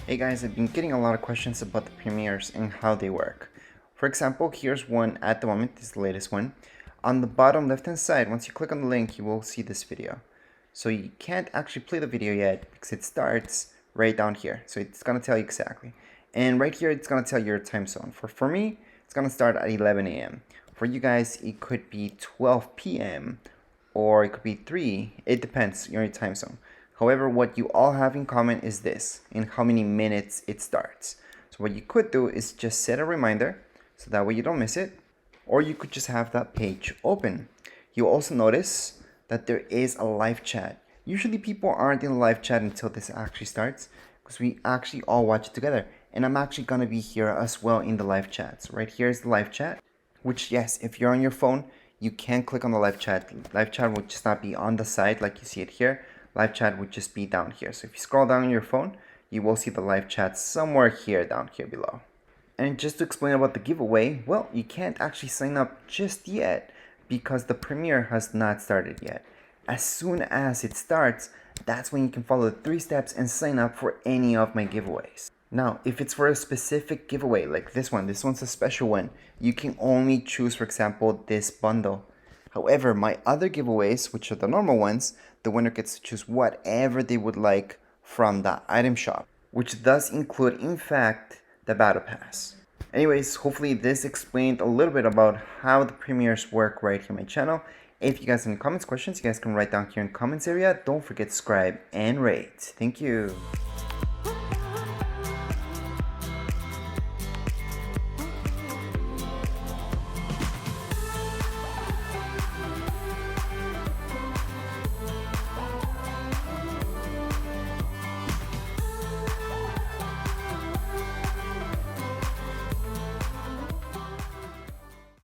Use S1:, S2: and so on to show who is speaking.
S1: Hey guys, I've been getting a lot of questions about the premieres and how they work. For example, here's one at the moment, this is the latest one. On the bottom left hand side, once you click on the link, you will see this video. So you can't actually play the video yet because it starts right down here. So it's gonna tell you exactly. And right here, it's gonna tell you your time zone. For me, it's gonna start at 11 a.m. For you guys, it could be 12 p.m. or it could be 3. It depends on your time zone. However, what you all have in common is this, in how many minutes it starts. So what you could do is just set a reminder, so that way you don't miss it, or you could just have that page open. You'll also notice that there is a live chat. Usually people aren't in the live chat until this actually starts, because we actually all watch it together. And I'm actually gonna be here as well in the live chat. So right here is the live chat, which yes, if you're on your phone, you can click on the live chat. Live chat will just not be on the side like you see it here. Live chat would just be down here. So if you scroll down on your phone, you will see the live chat somewhere here, down here below. And just to explain about the giveaway, well, you can't actually sign up just yet because the premiere has not started yet. As soon as it starts, that's when you can follow the 3 steps and sign up for any of my giveaways. Now, if it's for a specific giveaway like this one's a special one, you can only choose, for example, this bundle. However, my other giveaways, which are the normal ones, the winner gets to choose whatever they would like from the item shop, which does include, in fact, the battle pass. Anyways, hopefully this explained a little bit about how the premieres work right here on my channel. If you guys have any comments, questions, you guys can write down here in the comments area. Don't forget to subscribe and rate. Thank you.